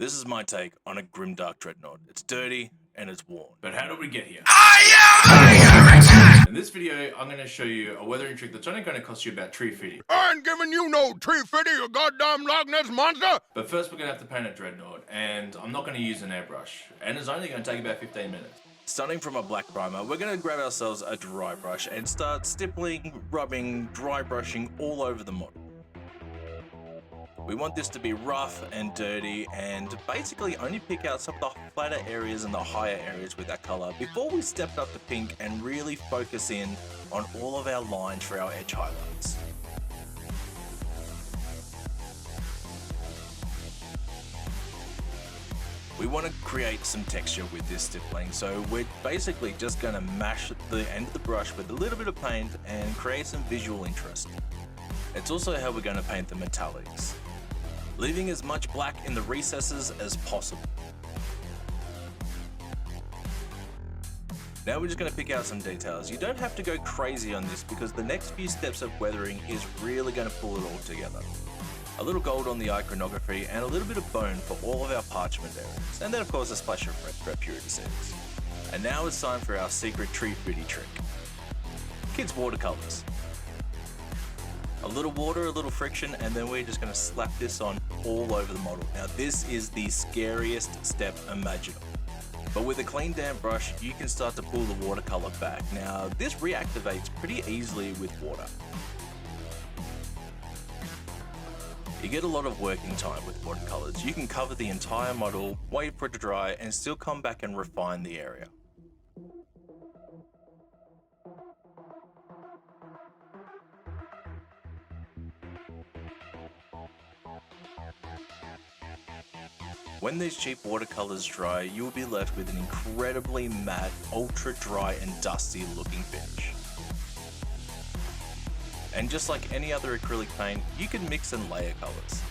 This is my take on a Grimdark Dreadnought. It's dirty and it's worn. But how did we get here? In this video, I'm going to show you a weathering trick that's only going to cost you about $350. I ain't giving you no $350, you goddamn Loch Ness monster! But first we're going to have to paint a Dreadnought, and I'm not going to use an airbrush. And it's only going to take about 15 minutes. Starting from a black primer, we're going to grab ourselves a dry brush and start stippling, rubbing, dry brushing all over the model. We want this to be rough and dirty and basically only pick out some of the flatter areas and the higher areas with that color before we step up to pink and really focus in on all of our lines for our edge highlights. We want to create some texture with this stippling, so we're basically just going to mash the end of the brush with a little bit of paint and create some visual interest. It's also how we're going to paint the metallics, leaving as much black in the recesses as possible. Now we're just going to pick out some details. You don't have to go crazy on this because the next few steps of weathering is really going to pull it all together. A little gold on the iconography and a little bit of bone for all of our parchment areas. And then of course a splash of red for our purity settings. And now it's time for our secret tree fruity trick. Kids watercolors. A little water, a little friction, and then we're just going to slap this on all over the model. Now this is the scariest step imaginable. But with a clean damp brush, you can start to pull the watercolor back. Now this reactivates pretty easily with water. You get a lot of working time with watercolors. You can cover the entire model, wait for it to dry, and still come back and refine the area. When these cheap watercolors dry, you will be left with an incredibly matte, ultra dry and dusty looking finish. And just like any other acrylic paint, you can mix and layer colors.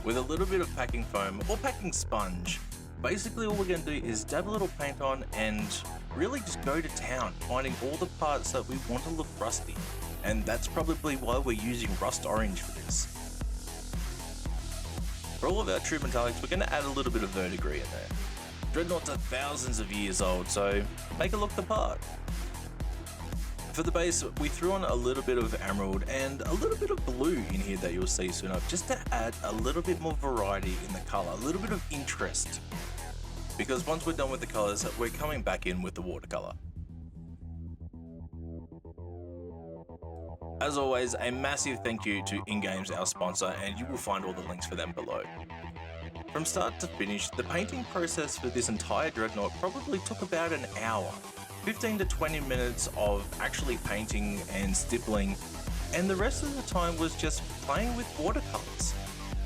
With a little bit of packing foam or packing sponge, basically all we're going to do is dab a little paint on and really just go to town, finding all the parts that we want to look rusty. And that's probably why we're using rust orange for this. For all of our true metallics, we're going to add a little bit of verdigris in there. Dreadnoughts are thousands of years old, so make it look the part. For the base, we threw on a little bit of emerald and a little bit of blue in here that you'll see soon enough, just to add a little bit more variety in the color, a little bit of interest. Because once we're done with the colors, we're coming back in with the watercolor. As always, a massive thank you to InGames, our sponsor, and you will find all the links for them below. From start to finish, the painting process for this entire Dreadnought probably took about an hour. 15 to 20 minutes of actually painting and stippling, and the rest of the time was just playing with watercolors.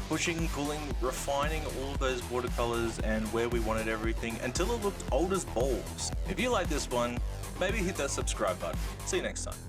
Pushing, pulling, refining all of those watercolors and where we wanted everything until it looked old as balls. If you like this one, maybe hit that subscribe button. See you next time.